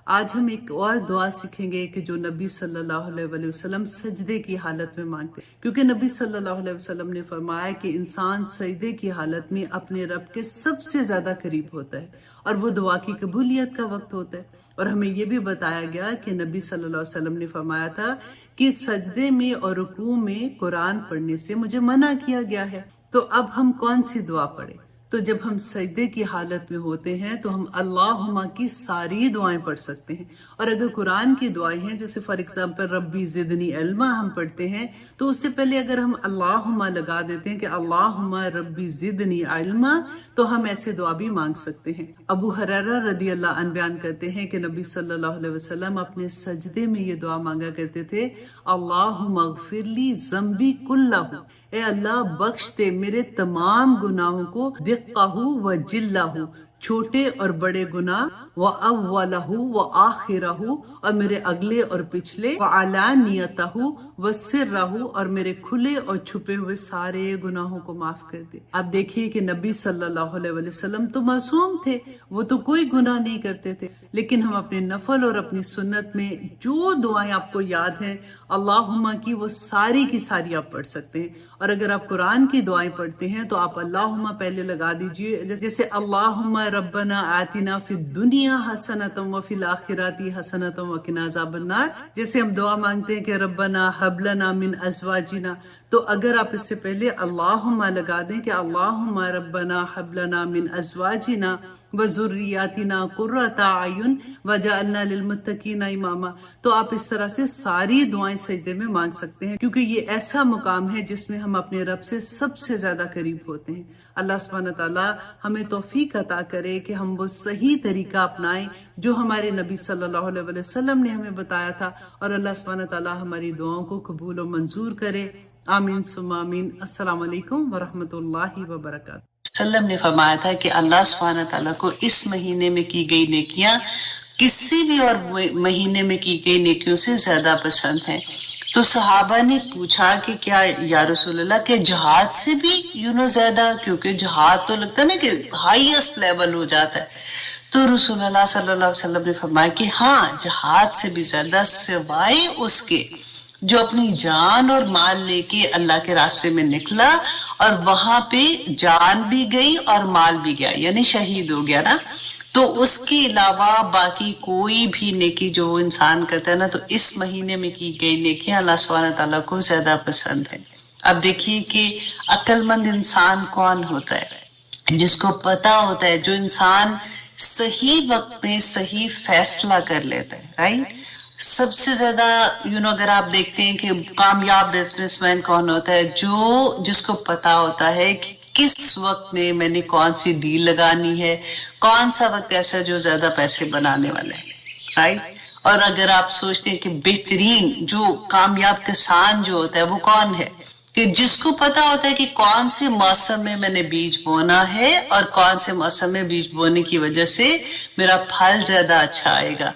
آج ہم ایک اور دعا سیکھیں گے کہ جو نبی صلی اللہ علیہ وسلم سجدے کی حالت میں مانگتے ہیں، کیونکہ نبی صلی اللہ علیہ وسلم نے فرمایا کہ انسان سجدے کی حالت میں اپنے رب کے سب سے زیادہ قریب ہوتا ہے اور وہ دعا کی قبولیت کا وقت ہوتا ہے۔ اور ہمیں یہ بھی بتایا گیا کہ نبی صلی اللہ علیہ وسلم نے فرمایا تھا کہ سجدے میں اور رکوع میں قرآن پڑھنے سے مجھے منع کیا گیا ہے۔ تو اب ہم کون سی دعا پڑھیں؟ تو جب ہم سجدے کی حالت میں ہوتے ہیں تو ہم اللہم کی ساری دعائیں پڑھ سکتے ہیں، اور اگر قرآن کی دعائیں ہیں جیسے فار ایگزامپل ربی زدنی علما ہم پڑھتے ہیں تو اس سے پہلے اگر ہم اللہم لگا دیتے ہیں کہ اللہم ربی زدنی علما تو ہم ایسے دعا بھی مانگ سکتے ہیں۔ ابو ہریرہ رضی اللہ عنہ بیان کرتے ہیں کہ نبی صلی اللہ علیہ وسلم اپنے سجدے میں یہ دعا مانگا کرتے تھے، اللہم اغفر لی ذنبی کلہ، اے اللہ بخش دے میرے تمام گناہوں کو، دقہ و جلہ، چھوٹے اور بڑے گناہ، وَأَوَّلَهُ وَآخِرَهُ، اور میرے اگلے اور پچھلے، وَعَلَانِيَتَهُ وَسِرَّهُ، اور میرے کھلے اور چھپے ہوئے سارے گناہوں کو معاف کر دے۔ اب دیکھیے کہ نبی صلی اللہ علیہ وسلم تو معصوم تھے، وہ تو کوئی گناہ نہیں کرتے تھے، لیکن ہم اپنے نفل اور اپنی سنت میں جو دعائیں آپ کو یاد ہیں اللہم کی، وہ ساری کی ساری آپ پڑھ سکتے ہیں۔ اور اگر آپ قرآن کی دعائیں پڑھتے ہیں تو آپ اللہم پہلے لگا دیجئے، جیسے اللہم ربنا آتنا فی الدنیا حسنۃ وفی الآخرۃ حسنۃ وقنا عذاب النار، جیسے ہم دعا مانگتے ہیں کہ ربنا هب لنا من ازواجنا، تو اگر آپ اس سے پہلے اللہم لگا دیں کہ اللہم ربنا هب لنا من ازواجنا وذریاتنا قرۃ اعین وجعلنا للمتقین اماما، تو آپ اس طرح سے ساری دعائیں سجدے میں مانگ سکتے ہیں، کیونکہ یہ ایسا مقام ہے جس میں ہم اپنے رب سے سب سے زیادہ قریب ہوتے ہیں۔ اللہ سبحانہ تعالیٰ ہمیں توفیق عطا کرے کہ ہم وہ صحیح طریقہ اپنائیں جو ہمارے نبی صلی اللہ علیہ وسلم نے ہمیں بتایا تھا، اور اللہ سبحانہ تعالیٰ ہماری دعاؤں کو قبول و منظور کرے۔ آمین ثم آمین۔ السلام علیکم ورحمۃ اللہ وبرکاتہ۔ وسلم نے فرمایا تھا کہ اللہ سبحانہ تعالیٰ کو اس مہینے میں کی گئی نیکیاں کسی بھی اور مہینے میں کی گئی نیکیوں سے زیادہ پسند ہیں۔ تو صحابہ نے پوچھا کہ کیا یا رسول اللہ کہ جہاد سے بھی زیادہ، کیونکہ جہاد تو لگتا ہے نا کہ ہائیسٹ لیول ہو جاتا ہے، تو رسول اللہ صلی اللہ علیہ وسلم نے فرمایا کہ ہاں جہاد سے بھی زیادہ، سوائے اس کے جو اپنی جان اور مال لے کے اللہ کے راستے میں نکلا اور وہاں پہ جان بھی گئی اور مال بھی گیا، یعنی شہید ہو گیا نا، تو اس کے علاوہ باقی کوئی بھی نیکی جو انسان کرتا ہے نا، تو اس مہینے میں کی گئی نیکیاں اللہ سبحانہ تعالیٰ کو زیادہ پسند ہے۔ اب دیکھیے کہ عقل مند انسان کون ہوتا ہے؟ جس کو پتا ہوتا ہے، جو انسان صحیح وقت میں صحیح فیصلہ کر لیتا ہے، رائٹ؟ سب سے زیادہ اگر آپ دیکھتے ہیں کہ کامیاب بزنس مین کون ہوتا ہے؟ جس کو پتا ہوتا ہے کہ کس وقت میں میں نے کون سی ڈیل لگانی ہے، کون سا وقت ایسا جو زیادہ پیسے بنانے والا ہے، رائٹ؟ اور اگر آپ سوچتے ہیں کہ بہترین جو کامیاب کسان جو ہوتا ہے وہ کون ہے؟ کہ جس کو پتا ہوتا ہے کہ کون سے موسم میں میں نے بیج بونا ہے اور کون سے موسم میں بیج بونے کی وجہ سے میرا پھل زیادہ اچھا آئے گا۔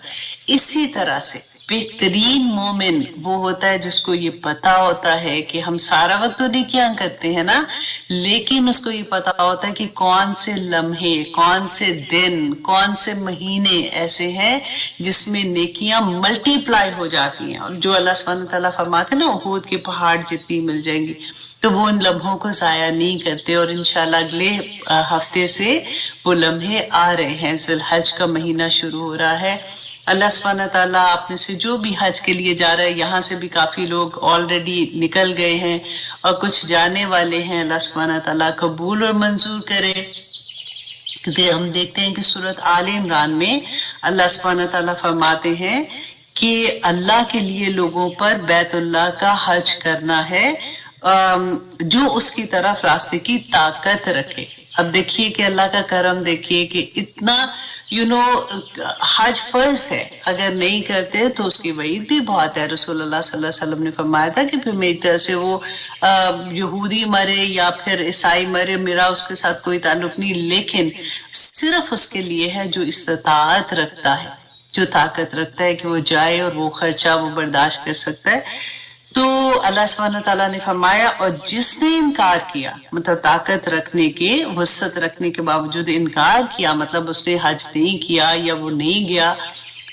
اسی طرح سے بہترین مومن وہ ہوتا ہے جس کو یہ پتا ہوتا ہے کہ ہم سارا وقت تو نیکیاں کرتے ہیں نا، لیکن اس کو یہ پتا ہوتا ہے کہ کون سے لمحے، کون سے دن، کون سے مہینے ایسے ہیں جس میں نیکیاں ملٹی پلائی ہو جاتی ہیں، اور جو اللہ سبحانہ تعالیٰ فرماتے ہیں نا احد کے پہاڑ جتنی مل جائیں گی، تو وہ ان لمحوں کو ضائع نہیں کرتے۔ اور انشاءاللہ اگلے ہفتے سے وہ لمحے آ رہے ہیں، ذی الحج کا مہینہ شروع ہو رہا ہے۔ اللہ سبحانہ تعالیٰ آپ میں سے جو بھی حج کے لیے جا رہے ہیں، یہاں سے بھی کافی لوگ آلریڈی نکل گئے ہیں اور کچھ جانے والے ہیں، اللہ سبحانہ تعالیٰ قبول اور منظور کرے۔ کیونکہ ہم دیکھتے ہیں کہ سورۃ آل عمران میں اللہ سبحانہ تعالیٰ فرماتے ہیں کہ اللہ کے لیے لوگوں پر بیت اللہ کا حج کرنا ہے جو اس کی طرف راستے کی طاقت رکھے۔ اب دیکھیے کہ اللہ کا کرم دیکھیے کہ اتنا حج فرض ہے، اگر نہیں کرتے تو اس کی وعید بھی بہت ہے۔ رسول اللہ صلی اللہ علیہ وسلم نے فرمایا تھا کہ پھر میری طرح سے وہ یہودی مرے یا پھر عیسائی مرے، میرا اس کے ساتھ کوئی تعلق نہیں، لیکن صرف اس کے لیے ہے جو استطاعت رکھتا ہے، جو طاقت رکھتا ہے کہ وہ جائے اور وہ خرچہ وہ برداشت کر سکتا ہے۔ تو اللہ سبحانہ تعالیٰ نے فرمایا اور جس نے انکار کیا، مطلب طاقت رکھنے کے، وسعت رکھنے کے باوجود انکار کیا، مطلب اس نے حج نہیں کیا یا وہ نہیں گیا،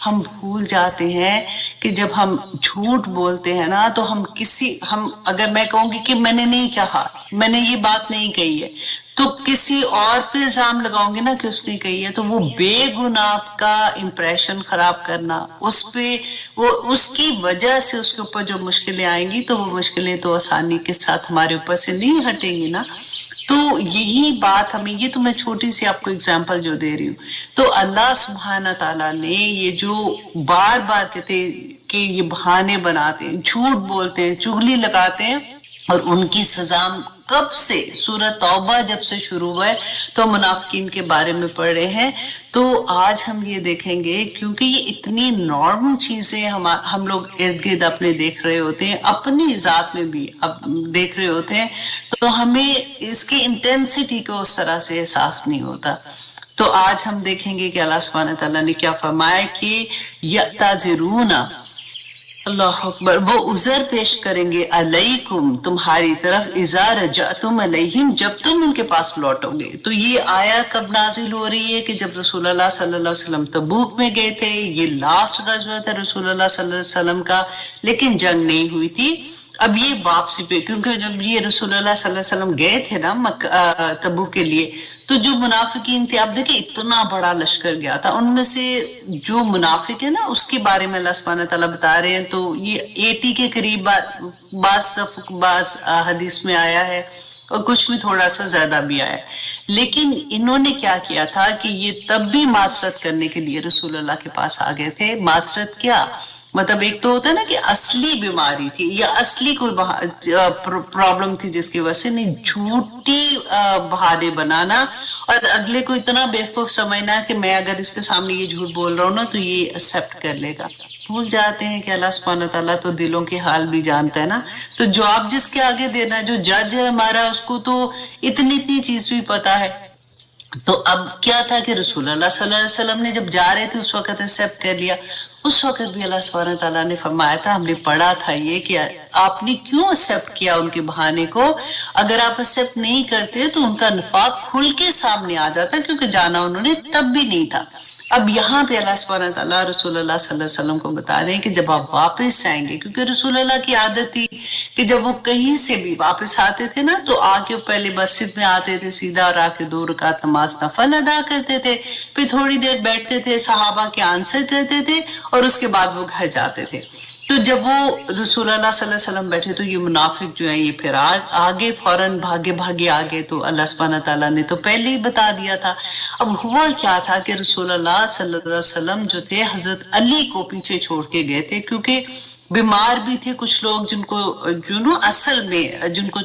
ہم بھول جاتے ہیں کہ جب ہم جھوٹ بولتے ہیں نا تو اگر میں کہوں گی کہ میں نے نہیں کہا، میں نے یہ بات نہیں کہی ہے، تو کسی اور پہ الزام لگاؤں گی نا کہ اس نے کہی ہے، تو وہ بے گناہ کا امپریشن خراب کرنا، اس کی وجہ سے اس کے اوپر جو مشکلیں آئیں گی تو وہ مشکلیں تو آسانی کے ساتھ ہمارے اوپر سے نہیں ہٹیں گی نا۔ تو یہی بات ہمیں، یہ تو میں چھوٹی سی آپ کو اگزامپل جو دے رہی ہوں، تو اللہ سبحانہ تعالیٰ نے یہ جو بار بار کہتے کہ یہ بہانے بناتے ہیں، جھوٹ بولتے ہیں، چغلی لگاتے ہیں، اور ان کی سزا کب سے سورۃ توبہ جب سے شروع ہوا ہے تو منافقین کے بارے میں پڑھ رہے ہیں۔ تو آج ہم یہ دیکھیں گے، کیونکہ یہ اتنی نارمل چیزیں ہم لوگ ارد گرد اپنے دیکھ رہے ہوتے ہیں، اپنی ذات میں بھی اب دیکھ رہے ہوتے ہیں، تو ہمیں اس کی انٹینسٹی کو اس طرح سے احساس نہیں ہوتا۔ تو آج ہم دیکھیں گے کہ اللہ سبحانہ تعالیٰ نے کیا فرمایا کہ یعتذرون، اللہ اکبر، وہ عذر پیش کریں گے علیکم، تمہاری طرف، اذا رجعتم علیہم، جب تم ان کے پاس لوٹو گے۔ تو یہ آیا کب نازل ہو رہی ہے؟ کہ جب رسول اللہ صلی اللہ علیہ وسلم تبوک میں گئے تھے، یہ لاسٹ غزوہ تھا رسول اللہ صلی اللہ علیہ وسلم کا، لیکن جنگ نہیں ہوئی تھی۔ اب یہ واپسی پہ، کیونکہ جب یہ رسول اللہ صلی اللہ علیہ وسلم گئے تھے نا تبوک کے لیے، تو جو منافقین تھے، اب دیکھیں اتنا بڑا لشکر گیا تھا، ان میں سے جو منافق ہے نا اس کے بارے میں اللہ سبحانہ تعالیٰ بتا رہے ہیں، تو یہ 80 کے قریب بعض حدیث میں آیا ہے، اور کچھ میں تھوڑا سا زیادہ بھی آیا ہے۔ لیکن انہوں نے کیا کیا تھا کہ یہ تب بھی معذرت کرنے کے لیے رسول اللہ کے پاس آ گئے تھے۔ معذرت کیا مطلب؟ ایک تو ہوتا ہے نا کہ اصلی بیماری تھی یا اصلی کوئی پرابلم تھی جس کی وجہ سے، نہیں جھوٹی بہانے بنانا اور اگلے کو اتنا بیوقوف سمجھنا کہ میں اگر اس کے سامنے یہ جھوٹ بول رہا ہوں نا تو یہ ایکسپٹ کر لے گا۔ بھول جاتے ہیں کہ اللہ سبحانہ تعالیٰ تو دلوں کے حال بھی جانتا ہے نا، تو جواب جس کے آگے دینا ہے، جو جج ہے ہمارا، اس کو تو اتنی چیز بھی پتا ہے۔ تو اب کیا تھا کہ رسول اللہ صلی اللہ علیہ وسلم نے جب جا رہے تھے اس وقت ایکسپٹ کر لیا، اس وقت بھی اللہ سبحانہ تعالیٰ نے فرمایا تھا، ہم نے پڑھا تھا یہ کہ آپ نے کیوں ایکسپٹ کیا ان کے بہانے کو؟ اگر آپ ایکسپٹ نہیں کرتے تو ان کا نفاق کھل کے سامنے آ جاتا، کیونکہ جانا انہوں نے تب بھی نہیں تھا۔ اب یہاں پہ اللہ سبحانہ تعالیٰ رسول اللہ صلی اللہ علیہ وسلم کو بتا رہے ہیں کہ جب آپ واپس آئیں گے، کیونکہ رسول اللہ کی عادت تھی کہ جب وہ کہیں سے بھی واپس آتے تھے نا تو آ کے پہلے مسجد میں آتے تھے سیدھا، اور آ کے 2 رکعت نماز نفل ادا کرتے تھے، پھر تھوڑی دیر بیٹھتے تھے، صحابہ کے آنسر کرتے تھے، اور اس کے بعد وہ گھر جاتے تھے۔ تو جب وہ رسول اللہ صلی اللہ علیہ وسلم بیٹھے تو یہ منافق جو ہیں یہ پھر آگے فوراً بھاگے آگے، تو اللہ سبحانہ تعالیٰ نے تو پہلے ہی بتا دیا تھا۔ اب ہوا کیا تھا کہ رسول اللہ صلی اللہ علیہ وسلم جو تھے حضرت علی کو پیچھے چھوڑ کے گئے تھے، کیونکہ بیمار بھی تھے کچھ لوگ اصل میں جن کو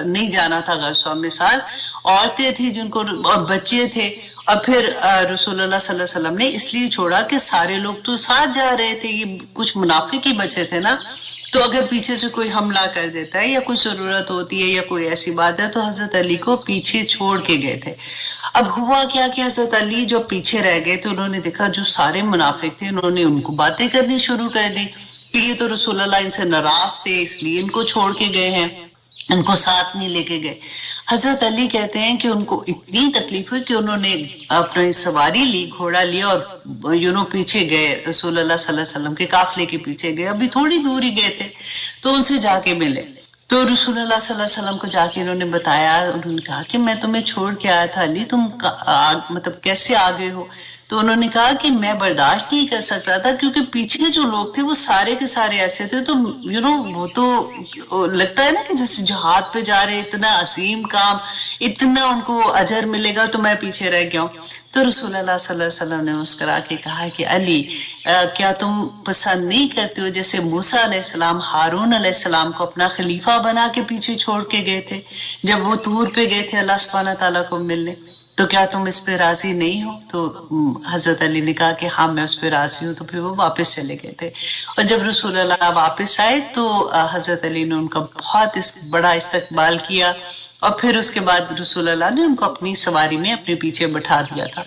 نہیں جانا تھا غزوہ میں، ساتھ عورتیں تھیں جن کو، اور بچے تھے، اور پھر رسول اللہ صلی اللہ علیہ وسلم نے اس لیے چھوڑا کہ سارے لوگ تو ساتھ جا رہے تھے، یہ کچھ منافق ہی بچے تھے نا، تو اگر پیچھے سے کوئی حملہ کر دیتا ہے یا کوئی ضرورت ہوتی ہے یا کوئی ایسی بات ہے، تو حضرت علی کو پیچھے چھوڑ کے گئے تھے۔ اب ہوا کیا کہ حضرت علی جو پیچھے رہ گئے تو انہوں نے دیکھا جو سارے منافق تھے، انہوں نے ان کو باتیں کرنی شروع کر دی کہ یہ تو رسول اللہ ان سے ناراض تھے، اس لیے ان کو چھوڑ کے گئے ہیں، ان کو ساتھ نہیں لے کے گئے۔ حضرت علی کہتے ہیں کہ ان کو اتنی تکلیف ہوئی کہ انہوں نے اپنی سواری لی، گھوڑا لیا، اور پیچھے گئے، رسول اللہ صلی اللہ علیہ وسلم کے قافلے کے پیچھے گئے، ابھی تھوڑی دور ہی گئے تھے، تو ان سے جا کے ملے۔ تو رسول اللہ صلی اللہ علیہ وسلم کو جا کے انہوں نے بتایا، انہوں نے کہا کہ میں تمہیں چھوڑ کے آیا تھا علی، تم مطلب کیسے آ گئے ہو؟ تو انہوں نے کہا کہ میں برداشت نہیں کر سکتا تھا، کیونکہ پیچھے جو لوگ تھے وہ سارے کے سارے ایسے تھے، تو وہ تو لگتا ہے نا کہ جیسے جہاد پہ جا رہے، اتنا عظیم کام، اتنا ان کو اجر ملے گا، تو میں پیچھے رہ گیا ہوں۔ تو رسول اللہ صلی اللہ علیہ وسلم نے مسکرا کے کہا کہ علی، کیا تم پسند نہیں کرتے ہو جیسے موسیٰ علیہ السلام ہارون علیہ السلام کو اپنا خلیفہ بنا کے پیچھے چھوڑ کے گئے تھے جب وہ طور پہ گئے تھے اللہ سبحانہ تعالیٰ کو ملنے؟ تو کیا تم اس پہ راضی نہیں ہو؟ تو حضرت علی نے کہا کہ ہاں میں اس پہ راضی ہوں۔ تو پھر وہ واپس چلے گئے تھے، اور جب رسول اللہ واپس آئے تو حضرت علی نے ان کا بہت بڑا استقبال کیا، اور پھر اس کے بعد رسول اللہ نے ان کو اپنی سواری میں اپنے پیچھے بٹھا دیا تھا۔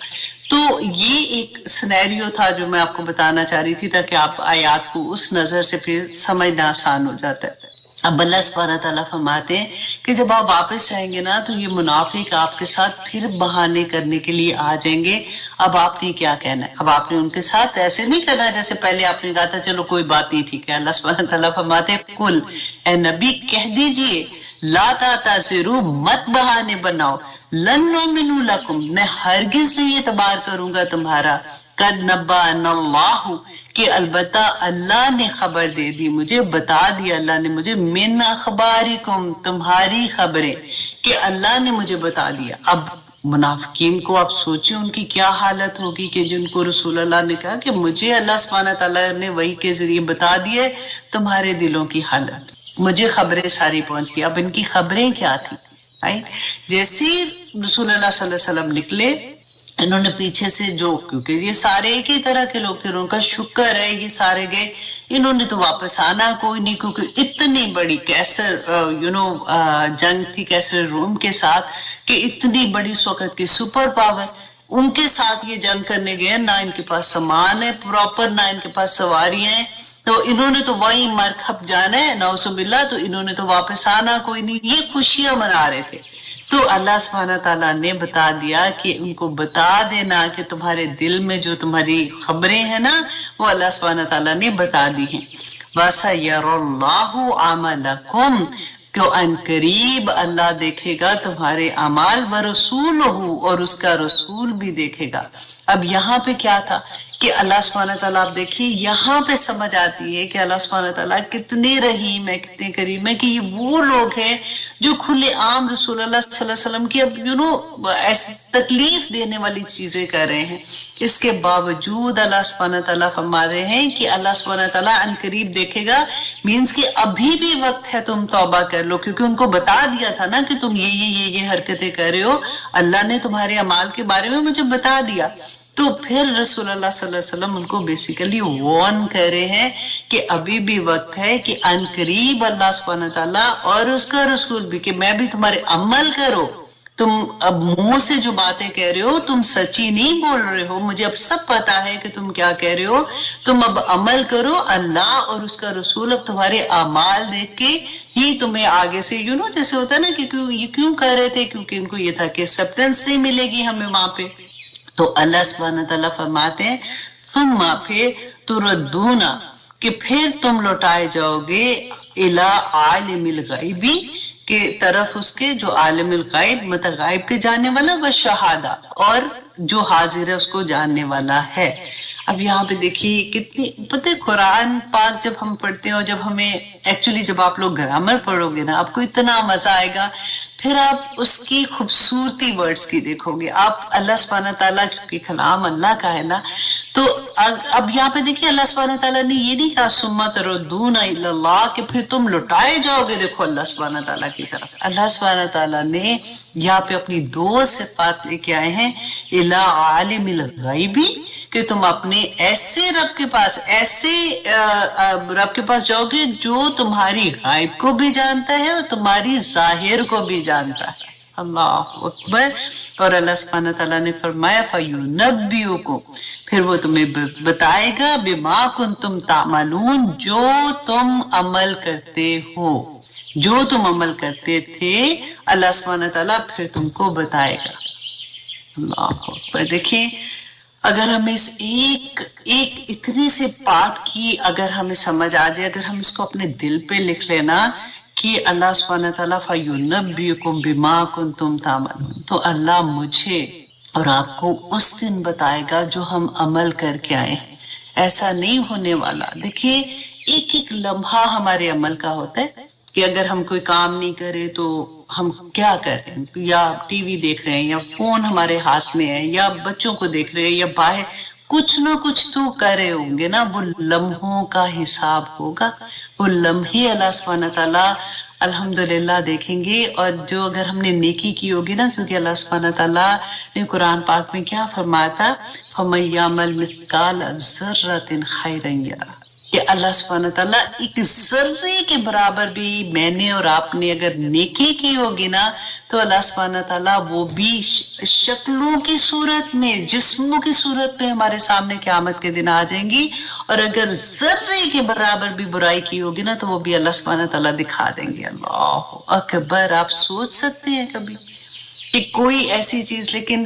تو یہ ایک سینیریو تھا جو میں آپ کو بتانا چاہ رہی تھی، تاکہ آپ آیات کو اس نظر سے پھر سمجھنا آسان ہو جاتا ہے۔ اب اللہ سبحانہ تعالیٰ فرماتے ہیں کہ جب آپ واپس جائیں گے نا تو یہ منافق آپ کے ساتھ پھر بہانے کرنے کے لیے آ جائیں گے، اب آپ نے کیا کہنا ہے؟ اب آپ نے ان کے ساتھ ایسے نہیں کرنا جیسے پہلے آپ نے کہا تھا چلو کوئی بات نہیں ٹھیک ہے. اللہ سبحانہ تعالیٰ فرماتے کل اے نبی کہہ دیجئے لا تعتذروا مت بہانے بناؤ لن نؤمن لکم میں ہرگز نہیں اعتبار کروں گا تمہارا قد نبأنا اللہ کہ البتہ اللہ نے خبر دے دی مجھے بتا دیا اللہ نے مجھے من اخبارکم تمہاری خبریں کہ اللہ نے مجھے بتا دیا. اب منافقین کو آپ سوچیں ان کی کیا حالت ہوگی کہ جن کو رسول اللہ نے کہا کہ مجھے اللہ سبحانہ تعالیٰ نے وحی کے ذریعے بتا دیے تمہارے دلوں کی حالت مجھے خبریں ساری پہنچ گئی. اب ان کی خبریں کیا تھی؟ جیسے رسول اللہ صلی اللہ علیہ وسلم نکلے انہوں نے پیچھے سے جو کیونکہ یہ سارے ایک ہی طرح کے لوگ تھے ان کا شکر ہے یہ سارے گئے انہوں نے تو واپس آنا کوئی نہیں کیونکہ اتنی بڑی کیسر جنگ تھی کیسر روم کے ساتھ کہ اتنی بڑی اس وقت کی سپر پاور ان کے ساتھ یہ جنگ کرنے گئے نہ ان کے پاس سامان ہے پراپر نہ ان کے پاس سواریاں ہیں تو انہوں نے تو وہی مر کھپ جانا ہے نعوذ باللہ تو انہوں نے تو واپس آنا کوئی نہیں یہ خوشیاں منا رہے تھے. تو اللہ سبحانہ تعالیٰ نے بتا دیا کہ ان کو بتا دینا کہ تمہارے دل میں جو تمہاری خبریں ہیں نا وہ اللہ سبحانہ تعالیٰ نے بتا دی ہیں. وَسَيَرَ اللَّهُ عَمَلَكُمْ کہ ان قریب اللہ دیکھے گا تمہارے اعمال وَرَسُولُهُ اور اس کا رسول بھی دیکھے گا. اب یہاں پہ کیا تھا کہ اللہ سبحانہ تعالیٰ آپ دیکھیے یہاں پہ سمجھ آتی ہے کہ اللہ سبحانہ تعالیٰ کتنے رحیم ہے کتنے کریم ہے کہ یہ وہ لوگ ہیں جو کھلے عام رسول اللہ صلی اللہ علیہ وسلم کی اب ایسی تکلیف دینے والی چیزیں کر رہے ہیں. اس کے باوجود اللہ سبحانہ تعالیٰ فرما رہے ہیں کہ اللہ سبحانہ تعالیٰ ان قریب دیکھے گا مینز کہ ابھی بھی وقت ہے تم توبہ کر لو کیونکہ ان کو بتا دیا تھا نا کہ تم یہ حرکتیں کر رہے ہو اللہ نے تمہارے اعمال کے بارے میں مجھے بتا دیا. تو پھر رسول اللہ صلی اللہ علیہ وسلم ان کو بیسیکلی وارن کر رہے ہیں کہ ابھی بھی وقت ہے کہ ان قریب اللہ سبحانہ تعالیٰ اور اس کا رسول بھی کہ میں بھی تمہارے عمل کرو. تم اب منہ سے جو باتیں کہہ رہے ہو تم سچی نہیں بول رہے ہو مجھے اب سب پتا ہے کہ تم کیا کہہ رہے ہو تم اب عمل کرو اللہ اور اس کا رسول اب تمہارے اعمال دیکھ کے ہی تمہیں آگے سے جیسے ہوتا ہے نا کہ یہ کیوں کہہ رہے تھے کیونکہ ان کو یہ تھا کہ ایکسیپٹنس نہیں ملے گی ہمیں وہاں پہ. تو اللہ سبحانہ تعالیٰ فرماتے ہیں ثم پھر تردون کہ پھر تم لوٹائے جاؤ گے الی عالم الغیب کے طرف اس کے جو عالم الغیب مطلب غائب کے جاننے والا و شہادہ اور جو حاضر ہے اس کو جاننے والا ہے. اب یہاں پہ دیکھیے کتنی پتہ قرآن پاک جب ہم پڑھتے ہیں اور جب ہمیں ایکچولی جب آپ لوگ گرامر پڑھو گے نا آپ کو اتنا مزہ آئے گا پھر آپ اس کی خوبصورتی ورڈز کی دیکھو گے آپ اللہ سبحانہ تعالیٰ کیونکہ کلام اللہ کا ہے نا تو اب یہاں پہ دیکھیے اللہ سبحانہ تعالیٰ نے یہ نہیں کہا ثم تردون الی اللہ کہ پھر تم لوٹائے جاؤ گے دیکھو اللہ سبحانہ تعالیٰ کی طرف. اللہ سبحانہ تعالیٰ نے یہاں پہ اپنی دو صفات لے کے آئے ہیں الی عالم الغیبی کہ تم اپنے ایسے رب کے پاس جاؤ گے جو تمہاری غائب کو بھی جانتا ہے اور تمہاری ظاہر کو بھی جانتا ہے. اللہ اکبر. اور اللہ سبحانہ تعالیٰ نے فرمایا فَيُنَبِّئُكُمْ پھر وہ تمہیں بتائے گا بِمَا كُنْتُمْ تَعْمَلُونَ جو تم عمل کرتے ہو جو تم عمل کرتے تھے اللہ سبحانہ تعالیٰ پھر تم کو بتائے گا. اللہ اکبر. دیکھیں اگر ہمیں اس ایک اتنے سے پارٹ کی اگر ہمیں سمجھ آ جائے اگر ہم اس کو اپنے دل پہ لکھ لینا کہ اللہ سبحانہ تعالیٰ فَيُنَبِّئُكُمْ بِمَا كُنْتُمْ تَعْمَلُونَ تو اللہ مجھے اور آپ کو اس دن بتائے گا جو ہم عمل کر کے آئے ہیں. ایسا نہیں ہونے والا. دیکھیے ایک لمحہ ہمارے عمل کا ہوتا ہے کہ اگر ہم کوئی کام نہیں کرے تو ہم کیا کر رہے ہیں یا ٹی وی دیکھ رہے ہیں یا فون ہمارے ہاتھ میں ہے یا بچوں کو دیکھ رہے ہیں یا باہر کچھ نہ کچھ تو کر رہے ہوں گے نا وہ لمحوں کا حساب ہوگا. وہ لمحے اللہ سبحانہ تعالیٰ الحمدللہ دیکھیں گے. اور جو اگر ہم نے نیکی کی ہوگی نا کیونکہ اللہ سبحانہ تعالیٰ نے قرآن پاک میں کیا فرمایا تھا فَمَن يَعْمَلْ مِثْقَالَ ذَرَّةٍ خَيْرًا يَرَهُ کہ اللہ سبحانہ تعالیٰ ایک ذرے کے برابر بھی میں نے اور آپ نے اگر نیکی کی ہوگی نا تو اللہ سبحانہ تعالیٰ وہ بھی شکلوں کی صورت میں جسموں کی صورت میں ہمارے سامنے قیامت کے دن آ جائیں گی. اور اگر ذرے کے برابر بھی برائی کی ہوگی نا تو وہ بھی اللہ سبحانہ تعالیٰ دکھا دیں گے. اللہ اکبر. آپ سوچ سکتے ہیں کبھی کہ کوئی ایسی چیز لیکن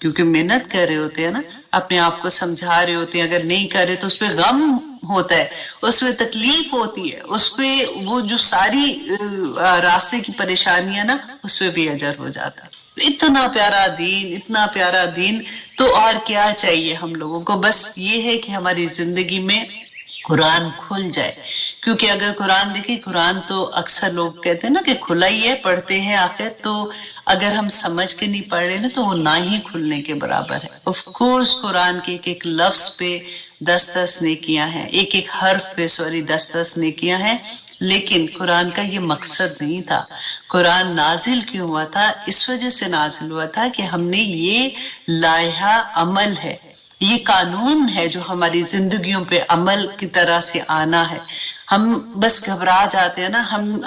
کیونکہ محنت کر رہے ہوتے ہیں نا, اپنے آپ کو سمجھا رہے ہوتے ہیں, اگر نہیں کر رہے تو اس پہ غم ہوتا ہے, اس پہ تکلیف ہوتی ہے, اس پہ وہ جو ساری راستے کی پریشانیاں نا, اس پہ بھی اجر ہو جاتا ہے. اتنا پیارا دین, اتنا پیارا دین, تو اور کیا چاہیے ہم لوگوں کو؟ بس یہ ہے کہ ہماری زندگی میں قرآن کھل جائے. کیونکہ اگر قرآن دیکھیں, قرآن تو اکثر لوگ کہتے ہیں نا کہ کھلا ہی ہے, پڑھتے ہیں آخر, تو اگر ہم سمجھ کے نہیں پڑھ رہے نا تو وہ نہ ہی کھلنے کے برابر ہے. آف کورس قرآن کے ایک ایک لفظ پہ 10 نیکیاں ہیں, ایک ایک حرف پہ 10 نیکیاں ہیں, لیکن قرآن کا یہ مقصد نہیں تھا. قرآن نازل کیوں ہوا تھا؟ اس وجہ سے نازل ہوا تھا کہ ہم نے یہ لائحہ عمل ہے, یہ قانون ہے جو ہماری زندگیوں پہ عمل کی طرح سے آنا ہے. ہم بس گھبرا جاتے ہیں نا,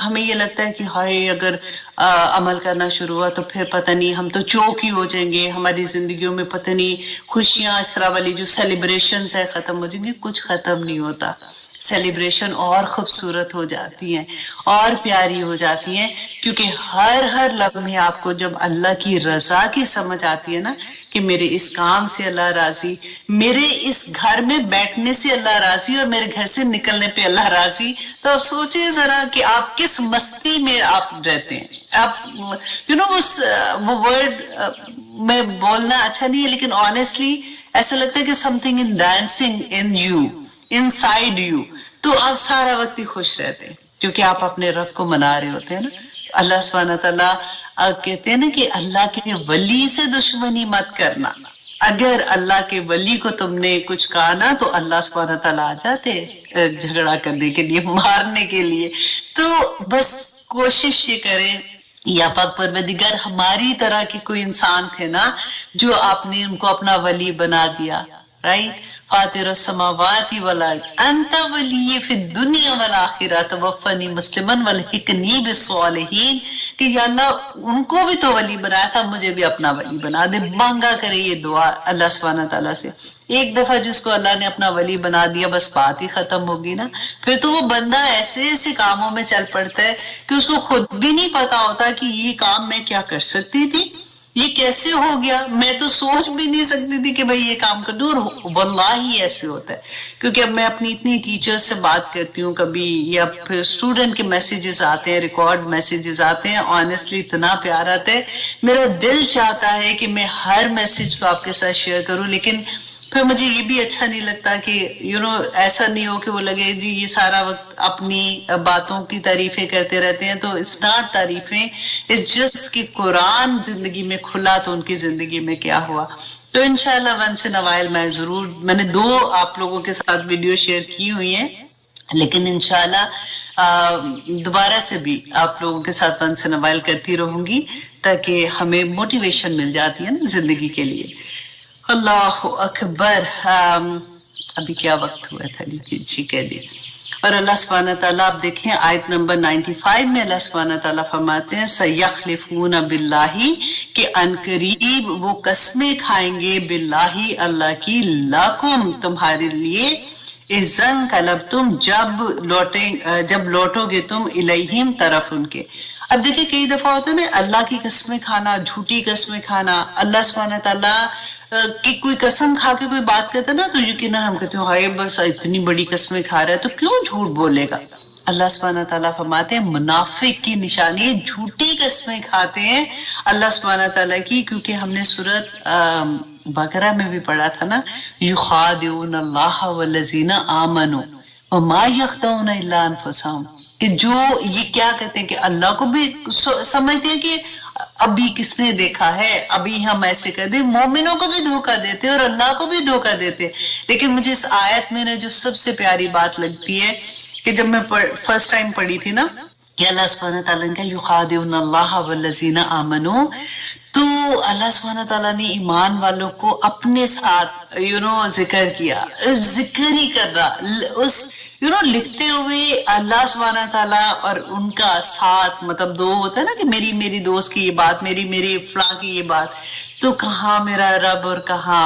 ہمیں یہ لگتا ہے کہ ہائے اگر عمل کرنا شروع ہوا تو پھر پتہ نہیں ہم تو چوک ہی ہو جائیں گے, ہماری زندگیوں میں پتہ نہیں خوشیاں اس طرح والی جو سیلیبریشنز ہے ختم ہو جائیں گی. کچھ ختم نہیں ہوتا, سیلیبریشن اور خوبصورت ہو جاتی ہیں, اور پیاری ہو جاتی ہیں, کیونکہ ہر لمحے آپ کو جب اللہ کی رضا کی سمجھ آتی ہے نا, کہ میرے اس کام سے اللہ راضی, میرے اس گھر میں بیٹھنے سے اللہ راضی, اور میرے گھر سے نکلنے پہ اللہ راضی, تو آپ سوچیں ذرا کہ آپ کس مستی میں آپ رہتے ہیں. آپ وہ ورڈ میں بولنا اچھا نہیں ہے, لیکن آنیسٹلی ایسا لگتا ہے کہ something in dancing in you, inside you, تو آپ سارا وقت ہی خوش رہتے ہیں, کیونکہ آپ اپنے رب کو منا رہے ہوتے ہیں نا. اللہ سبحانہ تعالیٰ کہتے ہیں نا کہ اللہ کے ولی سے دشمنی مت کرنا. اگر اللہ کے ولی کو تم نے کچھ کہا نا, تو اللہ سبحانہ تعالیٰ آ جاتے جھگڑا کرنے کے لیے, مارنے کے لیے. تو بس کوشش یہ کریں, یا پاک پروردگار ہماری طرح کے کوئی انسان تھے نا جو آپ نے ان کو اپنا ولی بنا دیا, رائٹ. فاطر السماوات والارض انت ولی فی الدنیا والآخرہ توفنی مسلما والحقنی بالصالحین, کہ یا اللہ ان کو بھی تو ولی بنایا تھا, مجھے بھی اپنا ولی بنا دے. مانگا کرے یہ دعا اللہ سبحانہ تعالیٰ سے. ایک دفعہ جس کو اللہ نے اپنا ولی بنا دیا, بس بات ہی ختم ہوگی نا. پھر تو وہ بندہ ایسے ایسے کاموں میں چل پڑتا ہے کہ اس کو خود بھی نہیں پتا ہوتا کہ یہ کام میں کیا کر سکتی تھی, یہ کیسے ہو گیا, میں تو سوچ بھی نہیں سکتی تھی کہ بھئی یہ کام کر دوں. اور واللہ ایسے ہوتا ہے, کیونکہ اب میں اپنی اتنی ٹیچر سے بات کرتی ہوں کبھی, یا پھر اسٹوڈنٹ کے میسیجز آتے ہیں, ریکارڈ میسیجز آتے ہیں, آنیسٹلی اتنا پیار آتا ہے, میرا دل چاہتا ہے کہ میں ہر میسیج کو آپ کے ساتھ شیئر کروں, لیکن پھر مجھے یہ بھی اچھا نہیں لگتا کہ ایسا نہیں ہو کہ وہ لگے جی یہ سارا وقت اپنی باتوں کی تعریفیں کرتے رہتے ہیں. تو اٹس ناٹ تعریفیں, اٹس جسٹ کہ قرآن زندگی میں کھلا تو ان کی زندگی میں کیا ہوا. تو انشاءاللہ ونس ان اوائل میں نے 2 آپ لوگوں کے ساتھ ویڈیو شیئر کی ہوئی ہیں, لیکن انشاءاللہ دوبارہ سے بھی آپ لوگوں کے ساتھ ونس ان اوائل کرتی رہوں گی, تاکہ ہمیں موٹیویشن مل جاتی ہے نا زندگی کے لیے. اللہ اکبر. ابھی کیا وقت ہوا تھا, جی کہہ دیا. اور اللہ سبحانہ تعالیٰ آپ دیکھیں آیت نمبر 95 میں اللہ سبحانہ تعالیٰ فرماتے ہیں سَيَحْلِفُونَ بِاللَّهِ, کہ انقریب وہ قسمیں کھائیں گے, باللہ اللہ کی, لَكُمْ تمہارے لیے, اِذَنْ قَلَبْتُمْ جب لوٹو گے تم, الیہم طرف ان کے. اب دیکھیں کئی دفعہ ہوتا ہے نا اللہ کی قسمیں کھانا, جھوٹی قسمیں کھانا. اللہ سبحانہ تعالیٰ کہ کوئی قسم کھا کے کوئی بات کرتا نا, تو یقینا ہم کہتے ہیں ہائے بس اتنی بڑی قسمیں کھا رہا ہے تو کیوں جھوٹ بولے گا. اللہ سبحانہ تعالیٰ فرماتے ہیں منافق کی نشانی جھوٹی قسمیں کھاتے ہیں اللہ سبحانہ تعالیٰ کی, کیونکہ ہم نے سورۃ بقرہ میں بھی پڑھا تھا نا, یخادعون اللہ والذین آمنوا وما یخدعون الا انفسهم, کہ جو یہ کیا کہتے ہیں کہ اللہ کو بھی سمجھتے ہیں کہ ابھی کس نے دیکھا ہے, ابھی ہم ایسے کر دیں, مومنوں کو بھی دھوکہ دیتے اور اللہ کو بھی دھوکہ دیتے. لیکن مجھے اس آیت میں جو سب سے پیاری بات لگتی ہے کہ جب میں فرسٹ ٹائم پڑھی تھی نا کہ اللہ سبحانہ تعالیٰ نے کہا یخادعون اللہ والذین آمنوا, تو اللہ سبحانہ تعالیٰ نے ایمان والوں کو اپنے ساتھ ذکر کیا, ذکر ہی کر رہا, اس لکھتے ہوئے اللہ سبحانہ تعالیٰ اور ان کا ساتھ, مطلب 2 ہوتا ہے نا کہ میری دوست کی یہ بات, میری فلاں کی یہ بات, تو کہاں میرا رب اور کہاں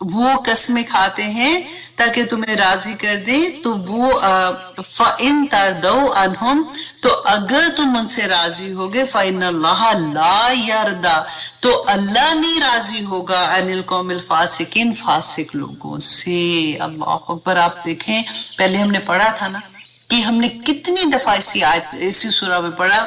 وہ قسمیں کھاتے ہیں تاکہ تمہیں راضی کر دیں، تو وہ فَإِن تَرْضَوْا عَنْهُمْ، تو اگر تم ان سے راضی ہوگے، فَإِنَّ اللَّهَ لَا يَرْضَى، تو اللہ نہیں راضی ہوگا عن القوم الفاسقین، فاسق لوگوں سے۔ اللہ اکبر۔ آپ دیکھیں پہلے ہم نے پڑھا تھا نا کہ ہم نے کتنی دفعہ اسی سورہ میں پڑھا،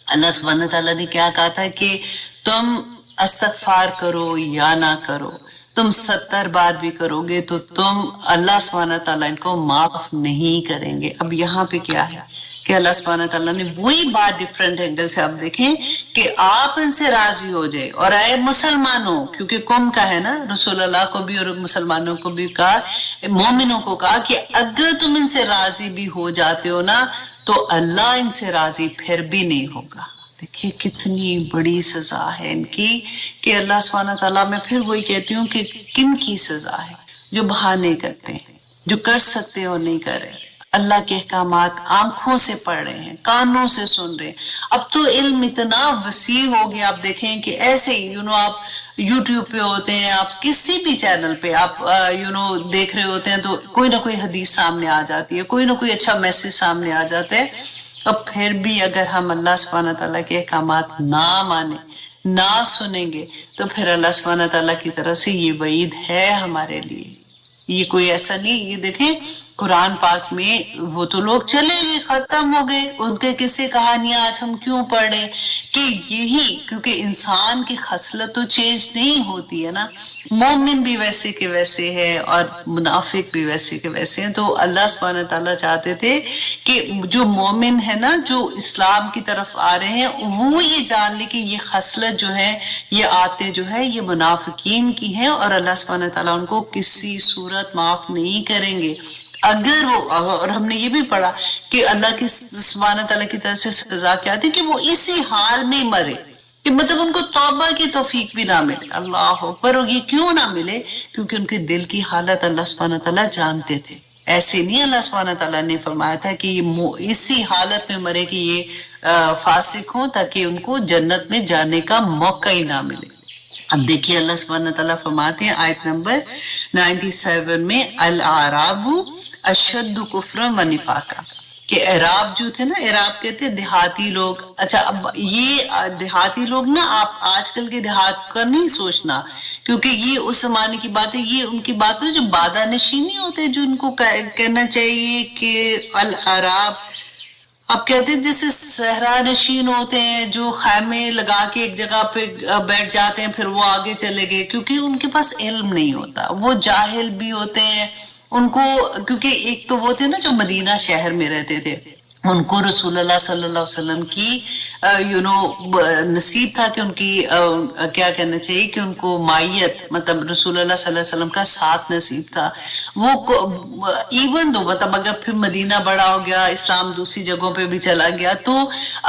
اللہ سبحانہ تعالیٰ نے کیا کہا تھا کہ تم استغفار کرو یا نہ کرو، تم 70 بار بھی کرو گے تو تم اللہ سبحانہ تعالیٰ ان کو معاف نہیں کریں گے۔ اب یہاں پہ کیا ہے کہ اللہ سبحانہ تعالیٰ نے وہی بات ڈیفرنٹ اینگل سے، اب دیکھیں کہ آپ ان سے راضی ہو جائے، اور اے مسلمانوں، کیونکہ قوم کا ہے نا، رسول اللہ کو بھی اور مسلمانوں کو بھی کہا، مومنوں کو کہا کہ اگر تم ان سے راضی بھی ہو جاتے ہو نا تو اللہ ان سے راضی پھر بھی نہیں ہوگا۔ دیکھیے کتنی بڑی سزا ہے ان کی، کہ اللہ سبحانہ تعالیٰ، میں پھر وہی کہتی ہوں کہ کن کی سزا ہے؟ جو بہانے کرتے ہیں، جو کر سکتے اور نہیں کر رہے، اللہ کے احکامات آنکھوں سے پڑھ رہے ہیں، کانوں سے سن رہے ہیں۔ اب تو علم اتنا وسیع ہو گیا، آپ دیکھیں کہ ایسے ہی آپ یوٹیوب پہ ہوتے ہیں، آپ کسی بھی چینل پہ آپ دیکھ رہے ہوتے ہیں تو کوئی نہ کوئی حدیث سامنے آ جاتی ہے، کوئی نہ کوئی اچھا میسج سامنے آ جاتا ہے۔ اب پھر بھی اگر ہم اللہ سبحانہ تعالیٰ کے احکامات نہ مانیں، نہ سنیں گے، تو پھر اللہ سبحانہ تعالیٰ کی طرف سے یہ وعید ہے ہمارے لیے۔ یہ کوئی ایسا نہیں، یہ دیکھیں قرآن پاک میں وہ تو لوگ چلے گئے، ختم ہو گئے، ان کے قصے کہانیاں آج ہم کیوں پڑھ رہے؟ کہ یہی، کیونکہ انسان کی خصلت تو چینج نہیں ہوتی ہے نا، مومن بھی ویسے کے ویسے ہے اور منافق بھی ویسے کے ویسے ہیں۔ تو اللہ سبحانہ تعالیٰ چاہتے تھے کہ جو مومن ہے نا، جو اسلام کی طرف آ رہے ہیں، وہ یہ جان لے کہ یہ خصلت جو ہے، یہ عادتیں جو ہے، یہ منافقین کی ہیں، اور اللہ سبحانہ تعالیٰ ان کو کسی صورت معاف نہیں کریں گے۔ اگر وہ، اور ہم نے یہ بھی پڑھا کہ اللہ کی سبحانہ تعالیٰ کی طرف سے سزا کیا تھی کہ وہ اسی حال میں مرے، کہ مطلب ان کو توبہ کی توفیق بھی نہ ملے۔ اللہ اکبر۔ اور یہ کیوں نہ ملے؟ کیونکہ ان کے دل کی حالت اللہ سبحانہ تعالیٰ جانتے تھے۔ ایسے نہیں اللہ سبحانہ تعالیٰ نے فرمایا تھا کہ یہ اسی حالت میں مرے کہ یہ فاسق ہوں، تاکہ ان کو جنت میں جانے کا موقع ہی نہ ملے۔ اب دیکھیے اللہ سبحانہ تعالیٰ فرماتے ہیں آیت نمبر 97 میں، الاعراب اشد کفرا و نفاقا، کہ اعراب جو تھے نا، اعراب کہتے ہیں دیہاتی لوگ۔ اچھا، اب یہ دیہاتی لوگ نا، آپ آج کل کے دیہات کا نہیں سوچنا، کیونکہ یہ اس زمانے کی بات ہے، یہ ان کی بات ہے جو بادہ نشینی ہوتے، جو ان کو کہنا چاہیے کہ الاعراب، اب کہتے ہیں جیسے صحرا نشین ہوتے ہیں جو خیمے لگا کے ایک جگہ پہ بیٹھ جاتے ہیں، پھر وہ آگے چلے گئے، کیونکہ ان کے پاس علم نہیں ہوتا، وہ جاہل بھی ہوتے ہیں۔ ان کو، کیونکہ ایک تو وہ تھے نا جو مدینہ شہر میں رہتے تھے، ان کو رسول اللہ صلی اللہ علیہ وسلم کی نصیب تھا کہ ان کی کیا کہنا چاہیے کہ ان کو مائیت، مطلب رسول اللہ صلی اللہ علیہ وسلم کا ساتھ نصیب تھا۔ وہ ایون دو، مطلب اگر پھر مدینہ بڑا ہو گیا، اسلام دوسری جگہوں پہ بھی چلا گیا، تو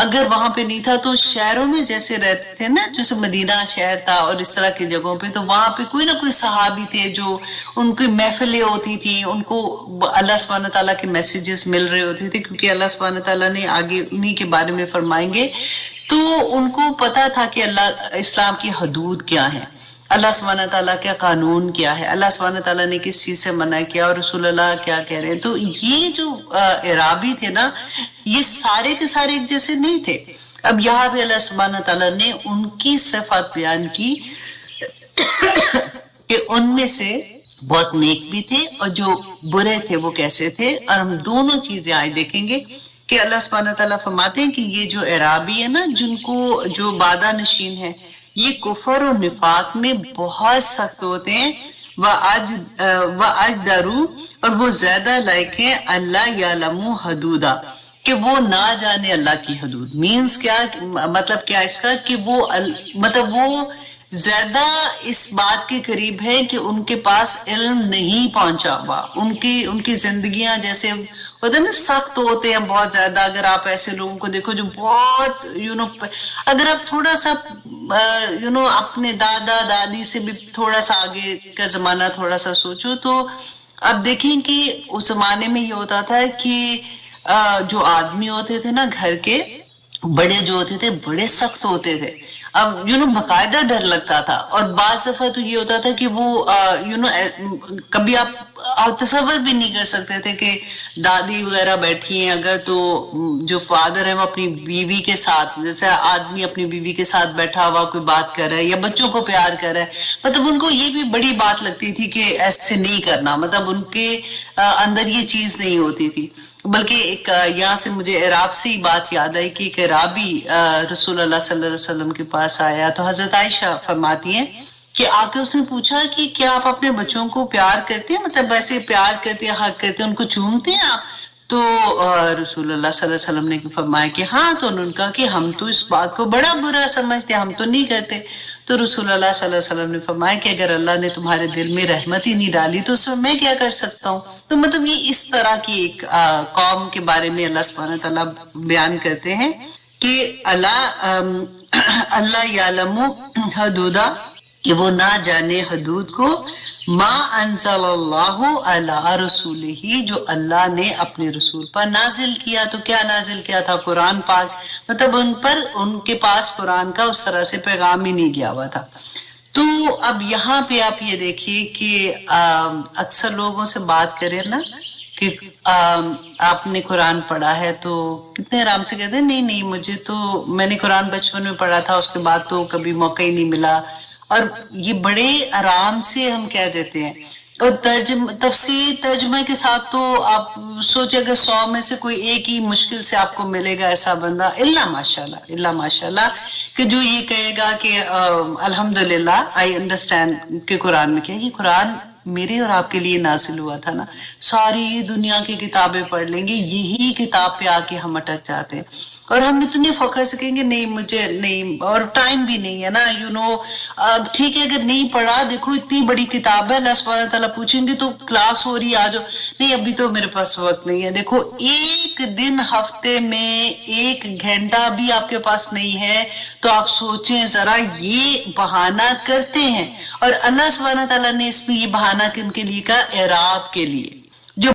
اگر وہاں پہ نہیں تھا تو شہروں میں جیسے رہتے تھے نا، جیسے مدینہ شہر تھا اور اس طرح کی جگہوں پہ، تو وہاں پہ کوئی نہ کوئی صحابی تھے جو ان کی محفلیں ہوتی تھی، ان کو اللہ سبحانہ تعالیٰ کے میسیجز مل رہے ہوتے تھے، کیونکہ اللہ سبحانہ تعالیٰ نے آگے انہی کے بارے میں فرمائیں گے۔ تو ان کو پتا تھا کہ اللہ اسلام کی حدود کیا ہیں، اللہ سبحانہ تعالیٰ کا قانون کیا ہے، اللہ سبحانہ تعالیٰ نے کس چیز سے منع کیا اور رسول اللہ کیا کہہ رہے ہیں۔ تو یہ جو اعرابی تھے نا، یہ سارے کے سارے ایک جیسے نہیں تھے۔ اب یہاں پہ اللہ سبحانہ تعالیٰ نے ان کی صفات بیان کی کہ ان میں سے بہت نیک بھی تھے اور جو برے تھے وہ کیسے تھے، اور ہم دونوں چیزیں آج دیکھیں گے کہ اللہ سبحانہ تعالیٰ فرماتے ہیں کہ یہ جو اعرابی ہے نا، جن کو جو بادہ نشین ہے، یہ کفر اور نفاق میں بہت سخت ہوتے ہیں، وَأَجْدَرُوا، اور وہ زیادہ لائق ہیں اللہ یعلم حدودا، کہ وہ نہ جانے اللہ کی حدود۔ مینز کیا، مطلب کیا اس کا، کہ وہ مطلب وہ زیادہ اس بات کے قریب ہے کہ ان کے پاس علم نہیں پہنچا ہوا، ان کی زندگیاں جیسے ہوتے ہیں نا، سخت ہوتے ہیں بہت زیادہ۔ اگر آپ ایسے لوگوں کو دیکھو جو بہت اگر آپ تھوڑا سا اپنے دادا دادی سے بھی تھوڑا سا آگے کا زمانہ تھوڑا سا سوچو، تو اب دیکھیں کہ اس زمانے میں یہ ہوتا تھا کہ جو آدمی ہوتے تھے نا گھر کے، بڑے جو ہوتے تھے بڑے سخت ہوتے تھے، اب باقاعدہ ڈر لگتا تھا. اور بعض دفعہ تو یہ ہوتا تھا کہ وہ کبھی آپ تصور بھی نہیں کر سکتے تھے کہ دادی وغیرہ بیٹھی ہیں اگر تو جو فادر ہے وہ اپنی بیوی کے ساتھ، جیسے آدمی اپنی بیوی کے ساتھ بیٹھا ہوا کوئی بات کر رہا ہے یا بچوں کو پیار کر رہا ہے، مطلب ان کو یہ بھی بڑی بات لگتی تھی کہ ایسے نہیں کرنا، مطلب ان کے اندر یہ چیز نہیں ہوتی تھی. بلکہ ایک یہاں سے مجھے عراب سے ہی بات یاد آئی کہ ایک عرابی رسول اللہ صلی اللہ علیہ وسلم کے پاس آیا تو حضرت عائشہ فرماتی ہیں کہ آ کے اس نے پوچھا کہ کیا آپ اپنے بچوں کو پیار کرتے ہیں، مطلب ویسے پیار کرتے ہیں، حق کرتے ہیں، ان کو چومتے ہیں آپ؟ تو رسول اللہ صلی اللہ علیہ وسلم نے فرمایا کہ ہاں. تو انہوں نے کہا کہ ہم تو اس بات کو بڑا برا سمجھتے ہیں، ہم تو نہیں کرتے. تو رسول اللہ صلی اللہ علیہ وسلم نے فرمایا کہ اگر اللہ نے تمہارے دل میں رحمت ہی نہیں ڈالی تو اس میں کیا کر سکتا ہوں. تو مطلب یہ اس طرح کی ایک قوم کے بارے میں اللہ سبحانہ تعالیٰ بیان کرتے ہیں کہ اللہ یعلم حدودہ، کہ وہ نہ جانے حدود کو، ما انزل اللہ علی رسولہ، جو اللہ نے اپنے رسول پر نازل کیا. تو کیا نازل کیا تھا؟ قرآن پاک. مطلب ان کے پاس قرآن کا اس طرح سے پیغام ہی نہیں گیا ہوا تھا. تو اب یہاں پہ آپ یہ دیکھیے کہ اکثر لوگوں سے بات کریں نا کہ آپ نے قرآن پڑھا ہے تو کتنے آرام سے کہتے ہیں نہیں نہیں مجھے تو، میں نے قرآن بچپن میں پڑھا تھا، اس کے بعد تو کبھی موقع ہی نہیں ملا. اور یہ بڑے آرام سے ہم کہہ دیتے ہیں. اور تفسیر ترجمہ کے ساتھ تو آپ سوچیں اگر 100 میں سے کوئی ایک ہی مشکل سے آپ کو ملے گا ایسا بندہ، اللہ ماشاءاللہ کہ جو یہ کہے گا کہ الحمدللہ آئی انڈرسٹینڈ کہ قرآن میں کیا ہے. یہ قرآن میرے اور آپ کے لیے نازل ہوا تھا نا. ساری دنیا کی کتابیں پڑھ لیں گے، یہی کتاب پہ آ کے ہم اٹک جاتے ہیں. اور ہم اتنے فخر سے کہیں گے نہیں مجھے نہیں، اور ٹائم بھی نہیں ہے نا. ٹھیک ہے اگر نہیں پڑھا، دیکھو اتنی بڑی کتاب ہے، اللہ سبحانہ تعالیٰ پوچھیں گے تو کلاس ہو رہی ہے آ جاؤ، نہیں ابھی تو میرے پاس وقت نہیں ہے. دیکھو ایک دن ہفتے میں 1 گھنٹہ بھی آپ کے پاس نہیں ہے تو آپ سوچیں ذرا، یہ بہانہ کرتے ہیں. اور اللہ سبحانہ تعالیٰ نے اس میں یہ بہانہ کن کے لیے کہا؟ اعراب کے لیے.